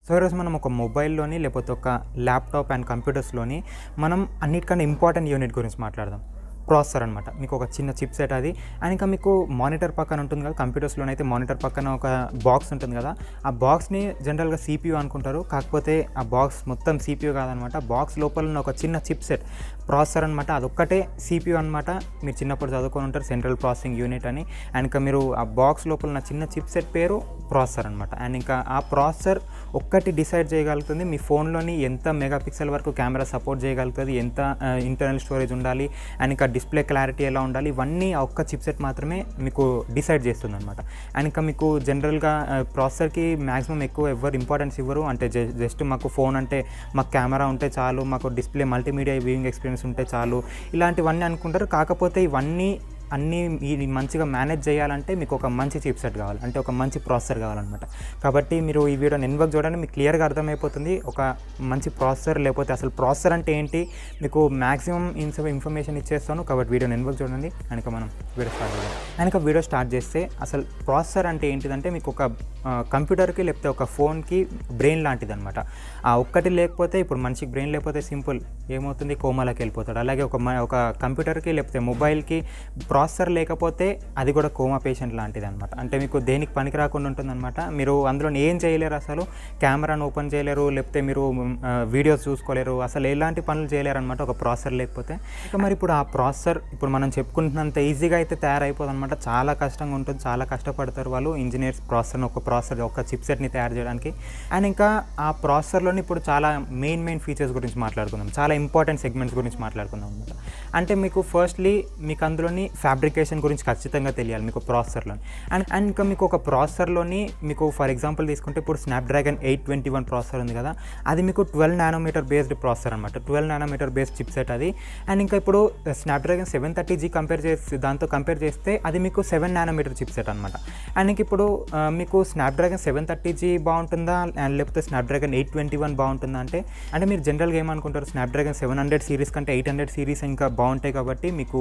So ఈరోజు మనం ఒక మొబైల్లోని లేకపోతే ఒక ల్యాప్టాప్ అండ్ కంప్యూటర్స్లోని మనం అన్నిటికన్నా ఇంపార్టెంట్ యూనిట్ గురించి మాట్లాడదాం. ప్రాసెసర్ అనమాట. మీకు ఒక చిన్న చిప్ సెట్ అది. అండ్ ఇంకా మీకు మానిటర్ పక్కన ఉంటుంది కదా, కంప్యూటర్స్లోనైతే మానిటర్ పక్కన ఒక బాక్స్ ఉంటుంది కదా, ఆ బాక్స్ని జనరల్గా CPU అనుకుంటారు. కాకపోతే ఆ బాక్స్ మొత్తం CPU కాదనమాట. బాక్స్ లోపల ఉన్న ఒక చిన్న చిప్ సెట్ ప్రాసెసర్ అనమాట. అదొక్కటే CPU అనమాట. మీరు చిన్నప్పుడు చదువుకొని ఉంటారు సెంట్రల్ ప్రాసెసింగ్ యూనిట్ అని. అండ్ ఇంకా మీరు ఆ బాక్స్ లోపల ఉన్న చిన్న చిప్ సెట్ పేరు ప్రాసెసర్ అనమాట. అండ్ ఇంకా ఆ ప్రాసెసర్ ఒక్కటి డిసైడ్ చేయగలుగుతుంది మీ ఫోన్లోని ఎంత మెగాపిక్సెల్ వరకు కెమెరా సపోర్ట్ చేయగలుగుతుంది, ఎంత ఇంటర్నల్ స్టోరేజ్ ఉండాలి, అండ్ ఇంకా డిస్ప్లే క్లారిటీ ఎలా ఉండాలి, ఇవన్నీ ఆ ఒక్క చిప్ సెట్ మాత్రమే మీకు డిసైడ్ చేస్తుంది అనమాట. అండ్ ఇంకా మీకు జనరల్గా ప్రాసెసర్కి మ్యాక్సిమం ఎక్కువ ఎవరు ఇంపార్టెన్స్ ఇవ్వరు. అంటే జస్ట్ మాకు ఫోన్ అంటే మాకు కెమెరా ఉంటే చాలు, మాకు డిస్ప్లే మల్టీమీడియా వ్యూయింగ్ ఎక్స్పీరియన్స్ ఉంటే చాలు, ఇలాంటివన్నీ అనుకుంటారు. కాకపోతే ఇవన్నీ మంచిగా మేనేజ్ చేయాలంటే మీకు ఒక మంచి చిప్ సెట్ కావాలి, అంటే ఒక మంచి ప్రాసెసర్ కావాలన్నమాట. కాబట్టి మీరు ఈ వీడియోని ఎన్వర్క్ చూడండి, మీకు క్లియర్గా అర్థమైపోతుంది ఒక మంచి ప్రాసెసర్, లేకపోతే అసలు ప్రాసెసర్ అంటే ఏంటి మీకు మ్యాక్సిమం ఇన్ఫర్మేషన్ ఇచ్చేస్తాను. కాబట్టి వీడియోని ఎన్వర్క్ చూడండి. కనుక మనం వీడియో స్టార్ట్ చేద్దాం. కనుక వీడియో స్టార్ట్ చేస్తే అసలు ప్రాసెసర్ అంటే ఏంటిదంటే మీకు ఒక కంప్యూటర్కి లేకపోతే ఒక ఫోన్కి బ్రెయిన్ లాంటిది అనమాట. ఆ ఒక్కటి లేకపోతే, ఇప్పుడు మనిషికి బ్రెయిన్ లేకపోతే సింపుల్ ఏమవుతుంది, కోమాలోకి వెళ్ళిపోతాడు. అలాగే ఒక కంప్యూటర్కి లేకపోతే మొబైల్కి ప్రాసెసర్ లేకపోతే అది కూడా కోమా పేషెంట్ లాంటిది అనమాట. అంటే మీకు దేనికి పనికి రాకుండా ఉంటుందన్నమాట. మీరు అందులో ఏం చేయలేరు, అసలు కెమెరాను ఓపెన్ చేయలేరు, లేకపోతే మీరు వీడియోస్ చూసుకోలేరు, అసలు ఎలాంటి పనులు చేయలేరు అనమాట ఒక ప్రాసెసర్ లేకపోతే. ఇక మరి ఇప్పుడు ఆ ప్రాసెసర్ ఇప్పుడు మనం చెప్పుకుంటున్నంత ఈజీగా అయితే తయారైపోదు అనమాట. చాలా కష్టంగా ఉంటుంది, చాలా కష్టపడతారు వాళ్ళు ఇంజనీర్స్ ప్రాసెసర్ ఒక చిప్ సెట్ని తయారు చేయడానికి. అండ్ ఇంకా ఆ ప్రాసెసర్లోని ఇప్పుడు చాలా మెయిన్ ఫీచర్స్ గురించి మాట్లాడుకుందాం, చాలా ఇంపార్టెంట్ సెగ్మెంట్స్ గురించి మాట్లాడుకుందాం అనమాట. అంటే మీకు ఫస్ట్లీ మీకు అందులోని ఫ్యాబ్రికేషన్ గురించి ఖచ్చితంగా తెలియాలి మీకు ప్రాసెసర్లోని. అండ్ ఇంకా మీకు ఒక ప్రాసెసర్లోని మీకు ఫర్ ఎగ్జాంపుల్ తీసుకుంటే ఇప్పుడు స్నాప్డ్రాగన్ 821 ప్రాసెసర్ ఉంది కదా, అది మీకు 12 నానోమీటర్ బేస్డ్ ప్రాసెసర్ అనమాట. 12 నానోమీటర్ బేస్డ్ చిప్ సెట్ అది. అండ్ ఇంకా ఇప్పుడు స్నాప్డ్రాగన్ 730G దాంతో కంపేర్ చేస్తే అది మీకు 7 నానోమీటర్ చిప్ సెట్ అనమాట. అండ్ ఇంక ఇప్పుడు మీకు స్నాప్డ్రాగన్ 730G బాగుంటుందా లేకపోతే స్నాప్డ్రాగన్ 821 బాగుంటుందా అంటే మీరు జనరల్గా ఏమనుకుంటారు, స్నాప్డ్రాగన్ 700 సిరీస్ కంటే 800 సిరీస్ ఇంకా బాగుంటాయి కాబట్టి మీకు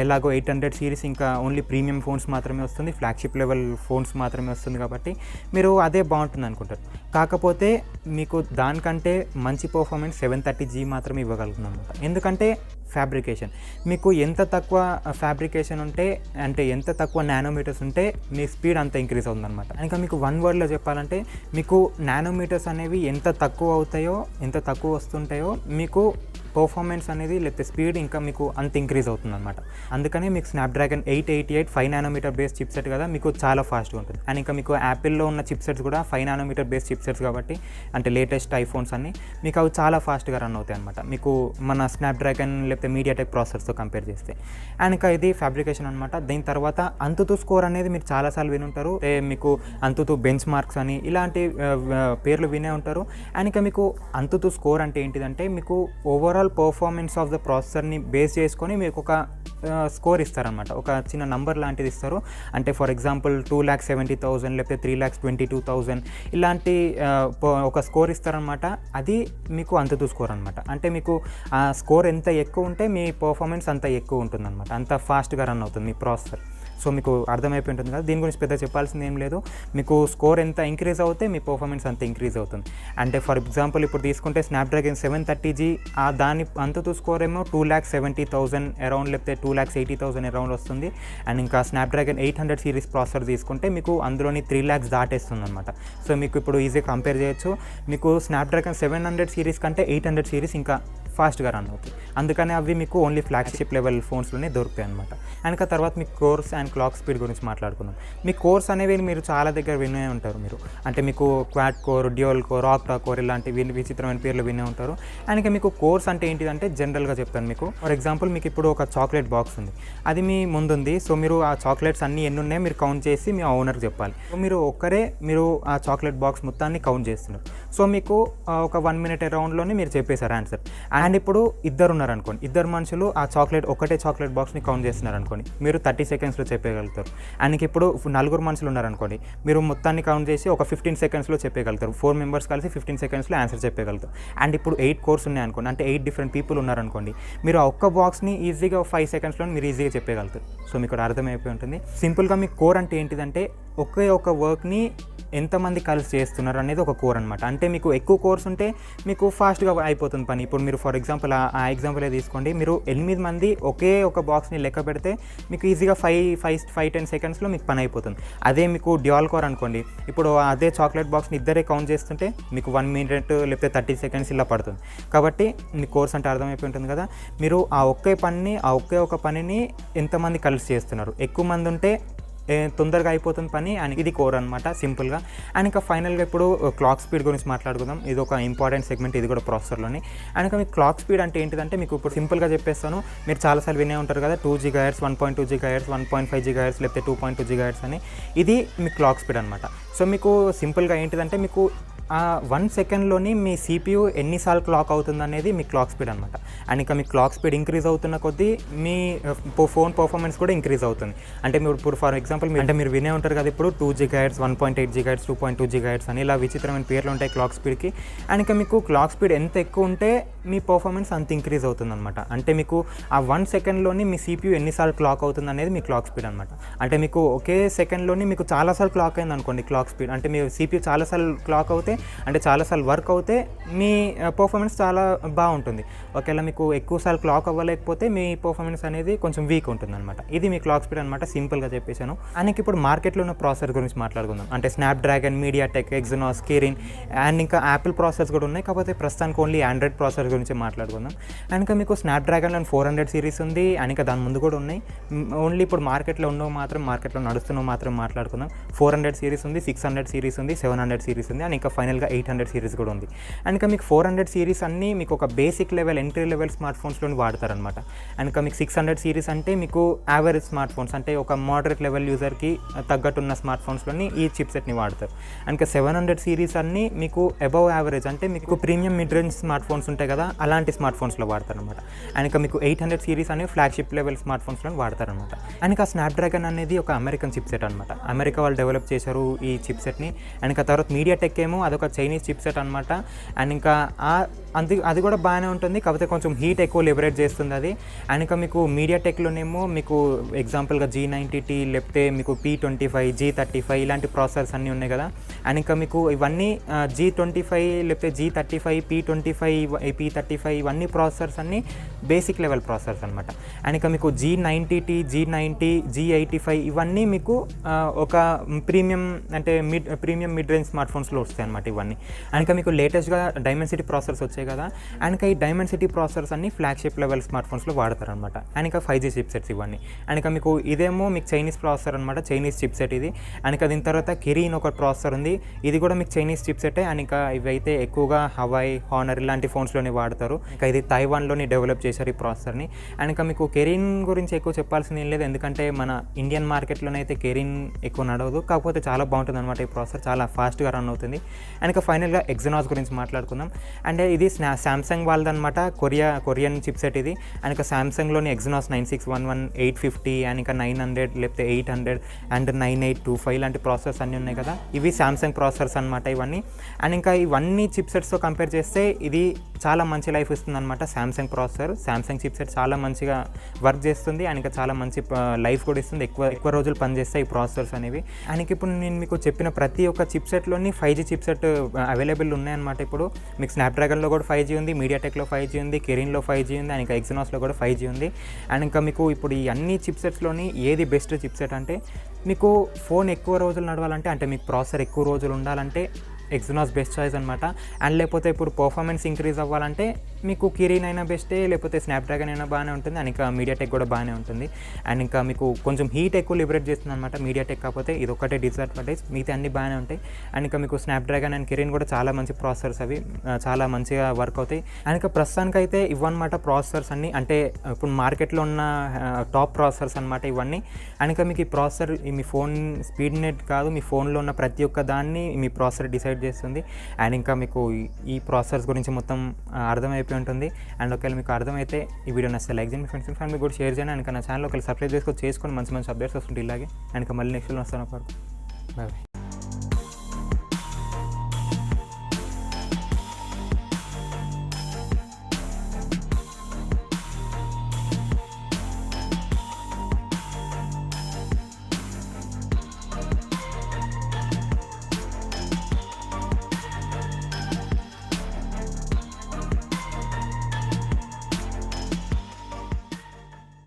ఎలాగో 800 సిరీస్ ఇంకా ఓన్లీ ప్రీమియం ఫోన్స్ మాత్రమే వస్తుంది, ఫ్లాగ్షిప్ లెవెల్ ఫోన్స్ మాత్రమే వస్తుంది కాబట్టి మీరు అదే బాగుంటుంది అనుకుంటారు. కాకపోతే మీకు దానికంటే మంచి పర్ఫార్మెన్స్ 730G మాత్రమే ఇవ్వగలుగుతుంది అనమాట. ఎందుకంటే ఫ్యాబ్రికేషన్ మీకు ఎంత తక్కువ ఫ్యాబ్రికేషన్ ఉంటే, అంటే ఎంత తక్కువ నానోమీటర్స్ ఉంటే మీ స్పీడ్ అంత ఇంక్రీజ్ అవుతుందన్నమాట. ఇంకా మీకు వన్ వర్డ్లో చెప్పాలంటే మీకు నానోమీటర్స్ అనేవి ఎంత తక్కువ అవుతాయో, ఎంత తక్కువ వస్తుంటాయో మీకు పర్ఫార్మెన్స్ అనేది లేకపోతే స్పీడ్ ఇంకా మీకు అంత ఇంక్రీజ్ అవుతుంది అనమాట. అందుకనే మీకు Snapdragon 888 5 nanometre base chip set కదా, మీకు చాలా ఫాస్ట్గా ఉంటుంది. అండ్ ఇంకా మీకు యాపిల్లో ఉన్న చిప్ సెట్స్ కూడా 5 నానోమీటర్ బేస్ చిప్ సెట్స్ కాబట్టి, అంటే లేటెస్ట్ ఐఫోన్స్ అన్నీ మీకు అవి చాలా ఫాస్ట్గా రన్ అవుతాయి అనమాట, మీకు మన స్నాప్డ్రాగన్ లేకపోతే మీడియాటెక్ ప్రాసెసర్తో కంపేర్ చేస్తే. అండ్ ఇంకా ఇది ఫ్యాబ్రికేషన్ అనమాట. దీని తర్వాత అంతుతు స్కోర్ అనేది మీరు చాలాసార్లు వినుంటారు, మీకు అంతుతు బెంచ్ మార్క్స్ అని ఇలాంటి పేర్లు వినే ఉంటారు. అండ్ ఇంకా మీకు అంతుతు స్కోర్ అంటే ఏంటిదంటే మీకు ఓవరాల్ పర్ఫార్మెన్స్ ఆఫ్ ద ప్రాసెసర్ని బేస్ చేసుకొని మీకు ఒక స్కోర్ ఇస్తారనమాట, ఒక చిన్న నంబర్ లాంటిది ఇస్తారు. అంటే ఫర్ ఎగ్జాంపుల్ 2,70,000 లేకపోతే 3,22,000 ఇలాంటి ఒక స్కోర్ ఇస్తారనమాట. అది మీకు అంతుతు స్కోర్ అనమాట. అంటే మీకు ఆ స్కోర్ ఎంత ఎక్కువ ఉంటే మీ పర్ఫార్మెన్స్ అంత ఎక్కువ ఉంటుందన్నమాట, అంత ఫాస్ట్గా రన్ అవుతుంది మీ ప్రాసెసర్. సో మీకు అర్థమైపోయి ఉంటుంది కదా, దీని గురించి పెద్ద చెప్పాల్సింది ఏం లేదు. మీకు స్కోర్ ఎంత ఇంక్రీజ్ అవుతే మీ పర్ఫార్మెన్స్ అంత ఇంక్రీజ్ అవుతుంది. అంటే ఫర్ ఎగ్జాంపుల్ ఇప్పుడు తీసుకుంటే స్నాప్డ్రాగన్ 730G దాని అంతుతు స్కోర్ ఏమో 2,70,000 అరౌండ్ లేకపోతే 2,80,000 అరౌండ్ వస్తుంది. అండ్ ఇంకా స్నాప్డ్రాగన్ 800 సిరీస్ ప్రాసెసర్ తీసుకుంటే మీకు అందులోని 3 lakhs దాటేస్తుంది అనమాట. సో మీకు ఇప్పుడు ఈజీగా కంపేర్ చేయొచ్చు. మీకు స్నాప్డ్రాగన్ 700 సిరీస్ కంటే 800 సిరీస్ ఇంకా ఫాస్ట్గా రన్ అవుతుంది. అందుకని అవి మీకు ఓన్లీ ఫ్లాగ్షిప్ లెవెల్ ఫోన్స్లోనే దొరుకుతాయి అనమాట. అండ్ తర్వాత మీకు కోర్స్ అండ్ క్లాక్ స్పీడ్ గురించి మాట్లాడుకుందాం. మీ కోర్స్ అనేవి మీరు చాలా దగ్గర వినే ఉంటారు మీరు, అంటే మీకు quad core, dual core, octa core ఇలాంటి విచిత్రమైన పేర్లు వినే ఉంటారు. అండ్ మీకు కోర్స్ అంటే ఏంటిదంటే జనరల్గా చెప్తాను మీకు. ఫర్ ఎగ్జాంపుల్ మీకు ఇప్పుడు ఒక చాక్లెట్ బాక్స్ ఉంది, అది మీ ముందుంది. సో మీరు ఆ చాక్లెట్స్ అన్నీ ఎన్ని ఉన్నాయో మీరు కౌంట్ చేసి మీ ఓనర్కి చెప్పాలి. సో మీరు మీరు ఆ చాక్లెట్ బాక్స్ మొత్తాన్ని కౌంట్ చేస్తున్నారు. సో మీకు ఒక 1 minute అరౌండ్లోనే మీరు చెప్పేశారు ఆన్సర్. అండ్ ఇప్పుడు ఇద్దరు ఉన్నారనుకోండి, ఇద్దరు మనుషులు ఆ ఒకటే చాక్లెట్ బాక్స్ని కౌంట్ చేస్తున్నారు అనుకోండి, మీరు 30 secondsలో చెప్పగలుగుతారు. అండ్ ఇప్పుడు 4 మనుషులు ఉన్నారనుకోండి, మీరు మొత్తాన్ని కౌంట్ చేసి ఒక 15 secondsలో చెప్పగలుగుతారు. 4 members కలిసి 15 secondsలో ఆన్సర్ చెప్పగలుగుతారు. అండ్ ఇప్పుడు 8 కోర్స్ ఉన్నాయనుకోండి, అంటే 8 different people ఉన్నారనుకోండి, మీరు ఆ ఒక్క బాక్స్ని ఈజీగా 5 secondsలో మీరు ఈజీగా చెప్పగలుగుతారు. సో మీకు అర్థమైపోయి ఉంటుంది. సింపుల్గా మీ కోర్ అంటే ఏంటిదంటే ఒకే ఒక వర్క్ని ఎంతమంది కలిసి చేస్తున్నారు అనేది ఒక కోర్ అనమాట. అంటే మీకు ఎక్కువ కోర్స్ ఉంటే మీకు ఫాస్ట్గా అయిపోతుంది పని. ఇప్పుడు మీరు ఫర్ ఎగ్జాంపుల్ ఆ ఎగ్జాంపులే తీసుకోండి. మీరు 8 మంది ఒకే ఒక బాక్స్ని లెక్క పెడితే మీకు ఈజీగా 5-10 సెకండ్స్లో మీకు పని అయిపోతుంది. అదే మీకు డ్యూయల్ కోర్ అనుకోండి, ఇప్పుడు అదే చాక్లెట్ బాక్స్ని ఇద్దరే కౌంట్ చేస్తుంటే మీకు 1 మినిట్ లేకపోతే 30 సెకండ్స్ ఇలా పడుతుంది. కాబట్టి మీ కోర్స్ అంటే అర్థమైపోయి ఉంటుంది కదా. మీరు ఆ ఒకే ఒక పనిని ఎంతమంది కలిసి చేస్తున్నారు, ఎక్కువ మంది ఉంటే తొందరగా అయిపోతుంది పని. అండ్ ఇది కోర్ అనమాట సింపుల్గా. అండ్ ఇంకా ఫైనల్గా ఇప్పుడు క్లాక్ స్పీడ్ గురించి మాట్లాడుకుందాం. ఇది ఒక ఇంపార్టెంట్ సెగ్మెంట్, ఇది కూడా ప్రాసెసర్లోని. అండ్ ఇంకా మీకు క్లాక్ స్పీడ్ అంటే ఏంటిదంటే మీకు ఇప్పుడు సింపుల్గా చెప్పేస్తాను. మీరు చాలాసార్లు వినే ఉంటారు కదా 2 GHz, 1.2 GHz, 1.5 GHz లేకపోతే 2.2 GHz అని. ఇది మీ క్లాక్ స్పీడ్ అనమాట. సో మీకు సింపుల్గా ఏంటిదంటే మీకు 1 సెకండ్లోని మీ CPU ఎన్నిసార్లు క్లాక్ అవుతుంది అనేది మీ క్లాక్ స్పీడ్ అనమాట. అండ్ ఇంకా మీ క్లాక్ స్పీడ్ ఇంక్రీజ్ అవుతున్న కొద్దీ మీ ఫోన్ పర్ఫార్మెన్స్ కూడా ఇంక్రీజ్ అవుతుంది. అంటే మీరు ఇప్పుడు ఫర్ ఎగ్జాంపుల్ మీరు వినే ఉంటారు కదా ఇప్పుడు 2 GHz, 1.8 GHz, 2.2 GHz అని ఇలా విచిత్రమైన పేర్లు ఉంటాయి క్లాక్ స్పీడ్కి. అండ్ ఇంకా మీకు క్లాక్ స్పీడ్ ఎంత ఎక్కువ ఉంటే మీ పర్ఫార్మెన్స్ అంత ఇంక్రీజ్ అవుతుంది అనమాట. అంటే మీకు ఆ 1 సెకండ్లోని మీ CPU ఎన్నిసార్లు క్లాక్ అవుతుంది అనేది మీ క్లాక్ స్పీడ్ అనమాట. అంటే మీకు ఒకే సెకండ్లోని మీకు చాలాసార్లు క్లాక్ అయింది అనుకోండి క్లాక్ స్పీడ్, అంటే మీ CPU చాలాసార్లు క్లాక్ అవుతే అంటే చాలాసార్లు వర్క్ అవుతే మీ పర్ఫార్మెన్స్ చాలా బాగుంటుంది. ఒకవేళ మీకు ఎక్కువసార్లు క్లాక్ అవ్వలేకపోతే మీ పర్ఫార్మెన్స్ అనేది కొంచెం వీక్ ఉంటుంది అనమాట. ఇది మీ క్లాక్ స్పీడ్ అనమాట, సింపుల్గా చెప్పేశాను. అండ్ ఇప్పుడు మార్కెట్లో ఉన్న ప్రాసెసర్ గురించి మాట్లాడుకుందాం. అంటే Snapdragon, MediaTek, Exynos, Kirin and ఇంకా యాపిల్ ప్రాసెసర్స్ కూడా ఉన్నాయి. కాకపోతే ప్రస్తుతానికి ఓన్లీ ఆండ్రాయిడ్ ప్రాసెసర్ గురించి మాట్లాడుకుందాం. అండ్ ఇంకా మీకు స్నాప్డ్రాగన్లో 400 సిరీస్ ఉంది. అండ్ ఇంకా దాని ముందు కూడా ఉన్నాయి. ఓన్లీ ఇప్పుడు మార్కెట్లో నడుస్తున్నవి మాత్రం మాట్లాడుకుందాం. 400 సిరీస్ ఉంది, 600 సిరీస్ ఉంది, 700 సిరీస్ ఉంది. అండ్ ఇంకా ఫైనల్గా 800 సిరీస్ కూడా ఉంది. అండ్ ఇంకా మీకు 400 సిరీస్ అన్నీ మీకు ఒక basic level, entry level smart ఫోన్స్లోని వాడతారనమాట. అండ్ ఇంకా మీకు 600 సిరీస్ అంటే మీకు యావరేజ్ స్మార్ట్ ఫోన్స్, అంటే ఒక మోడరేట్ లెవెల్ యూజర్కి తగ్గట్టున్న స్మార్ట్ ఫోన్స్లోని ఈ చిప్సెట్ని వాడతారు. అండ్ ఇంకా 700 సిరీస్ అన్నీ మీకు అబవ్ యావరేజ్, అంటే మీకు premium mid range smart phones ఉంటాయి కదా అలాంటి స్మార్ట్ ఫోన్స్లో వాడతారనమాట. అండ్ ఇంకా మీకు 800 సిరీస్ అనేవి ఫ్లాగ్షిప్ లెవెల్ స్మార్ట్ ఫోన్స్లో వాడతారనమాట. అండ్ ఇంకా స్నాప్డ్రాగన్ అనేది ఒక అమెరికన్ చిప్సెట్ అనమాట. అమెరికా వాళ్ళు డెవలప్ చేశారు ఈ చిప్సెట్ని. అండ్ ఇంకా తర్వాత మీడియాటెక్ ఏమో అదొక చైనీస్ చిప్సెట్ అనమాట. అండ్ ఇంకా అది కూడా బాగానే ఉంటుంది, కాకపోతే కొంచెం హీట్ ఎక్కువ లిబరేట్ చేస్తుంది అది. అండ్ ఇంకా మీకు మీడియాటెక్లోనేమో మీకు ఎగ్జాంపుల్గా G90T లేకపోతే మీకు P25, G35 ఇలాంటి ప్రాసెసర్స్ అన్నీ ఉన్నాయి కదా. అండ్ ఇంకా మీకు ఇవన్నీ G25 లేకపోతే G35, P35 ఇవన్నీ ప్రాసెసర్స్ అన్నీ బేసిక్ లెవెల్ ప్రాసెసర్స్ అనమాట. అండ్ ఇంకా మీకు G90T, G90, G85 ఇవన్నీ మీకు ఒక ప్రీమియం మిడ్ రేంజ్ స్మార్ట్ ఫోన్స్లో వస్తాయి అనమాట ఇవన్నీ. అండ్ ఇంకా మీకు లేటెస్ట్గా డైమెన్సిటీ ప్రాసెసర్స్ వచ్చాయి కదా. అండ్ ఇంకా ఈ డైమెన్సిటీ ప్రాసెసర్స్ అన్ని ఫ్లాగ్షిప్ లెవెల్ స్మార్ట్ ఫోన్స్లో వాడతారనమాట. అండ్ ఇంకా 5G చిప్సెట్స్ ఇవన్నీ. అండ్ ఇంకా మీకు ఇదేమో మీకు చైనీస్ ప్రాసెసర్ అనమాట, చైనీస్ చిప్సెట్ ఇది. అండ్ ఇంకా దీని తర్వాత కిరిన్ ఒక ప్రాసెసర్ ఉంది, ఇది కూడా మీకు చైనీస్ చిప్సెటే. అండ్ ఇంకా ఇవైతే ఎక్కువగా హవాయ్, హానర్ ఇలాంటి ఫోన్స్లోనే వాడతారు. ఇంకా ఇది తైవాన్లోని డెవలప్ చేశారు ఈ ప్రాసెసర్ని. అండ్ ఇంకా మీకు కిరిన్ గురించి ఎక్కువ చెప్పాల్సింది ఏం లేదు, ఎందుకంటే మన ఇండియన్ మార్కెట్లోనైతే కిరిన్ ఎక్కువ నడవదు. కాకపోతే చాలా బాగుంటుంది అనమాట ఈ ప్రాసెసర్, చాలా ఫాస్ట్గా రన్ అవుతుంది. అండ్ ఇంకా ఫైనల్గా ఎగ్జినోస్ గురించి మాట్లాడుకుందాం. అండ్ ఇది శాంసంగ్ వాళ్ళదనమాట, కొరియన్ చిప్సెట్ ఇది. అండ్ ఇంకా శాంసంగ్లోని ఎగ్జినోస్ 9611, 850 అండ్ ఇంకా 900 లేకపోతే 800 అండ్ 9825 ఇలాంటి ప్రాసెసర్స్ అన్నీ ఉన్నాయి కదా. ఇవి శాంసంగ్ ప్రాసెసర్స్ అనమాట ఇవన్నీ. అండ్ ఇంకా ఇవన్నీ చిప్సెట్స్తో కంపేర్ చేస్తే ఇది చాలా మంచి లైఫ్ ఇస్తుంది అనమాట శాంసంగ్ ప్రాసెసర్. శాంసంగ్ చిప్సెట్ చాలా మంచిగా వర్క్ చేస్తుంది అండ్ ఇంకా చాలా మంచి లైఫ్ కూడా ఇస్తుంది, ఎక్కువ రోజులు పనిచేస్తాయి ఈ ప్రాసెసర్స్ అనేవి. అండ్ ఇప్పుడు నేను మీకు చెప్పిన ప్రతి ఒక్క చిప్సెట్లోని 5G చిప్సెట్ అవైలబుల్ ఉన్నాయన్నమాట. ఇప్పుడు మీకు స్నాప్డ్రాగన్లో కూడా 5G ఉంది, మీడియాటెక్లో 5G ఉంది, కిరిన్లో 5G ఉంది, అండ్ ఇంకా ఎగ్జినోస్లో కూడా 5G ఉంది. అండ్ ఇంకా మీకు ఇప్పుడు ఈ అన్ని చిప్సెట్స్లోని ఏది బెస్ట్ చిప్సెట్ అంటే మీకు ఫోన్ ఎక్కువ రోజులు నడవాలంటే, అంటే మీకు ప్రాసెసర్ ఎక్కువ రోజులు ఉండాలంటే ఎగ్జినోస్ బెస్ట్ చాయిస్ అనమాట. అండ్ లేకపోతే ఇప్పుడు పర్ఫార్మెన్స్ ఇంక్రీజ్ అవ్వాలంటే మీకు కిరిన్ అయినా బెస్టే, లేకపోతే స్నాప్డ్రాగన్ అయినా బాగానే ఉంటుంది. అండ్ ఇంకా మీడియాటెక్ కూడా బాగానే ఉంటుంది. అండ్ ఇంకా మీకు కొంచెం హీట్ ఎక్కువ లిబరేట్ చేస్తుంది అనమాట మీడియాటెక్, కాకపోతే ఇది ఒకటే డిసడ్వాంటేజ్, మిగతా అన్నీ బాగానే ఉంటాయి. అండ్ ఇంకా మీకు స్నాప్డ్రాగన్ అండ్ కిరిన్ కూడా చాలా మంచి ప్రాసెసర్స్, అవి చాలా మంచిగా వర్క్ అవుతాయి. అండ్ ఇంకా ప్రస్తుతానికైతే ఇవన్నమాట ప్రాసెసర్స్ అన్నీ, అంటే ఇప్పుడు మార్కెట్లో ఉన్న టాప్ ప్రాసెసర్స్ అనమాట ఇవన్నీ. అండ్ ఇంకా మీకు ఈ ప్రాసెసర్ మీ ఫోన్ స్పీడ్ నెట్ కాదు, మీ ఫోన్లో ఉన్న ప్రతి ఒక్క దాన్ని మీ ప్రాసెసర్ డిసైడ్ చేస్తుంది. అండ్ ఇంకా మీకు ఈ ప్రాసెసర్స్ గురించి మొత్తం అర్థమైపోయి ఉంటుంది. అండ్ ఒకవేళ మీకు అర్థమైతే ఈ వీడియో నచ్చితే లైక్ చేయండి, మీ ఫ్రెండ్స్ ఫ్యామిలీ కూడా షేర్ చేయండి. అండ్ నా ఛానల్ ఒకవేళ సబ్స్క్రైబ్ చేసుకొని మంచి మంచి అప్డేట్స్ వస్తుంటే ఇలాగే. అండ్ మళ్ళీ నెక్స్ట్ వస్తాను. బాయ్.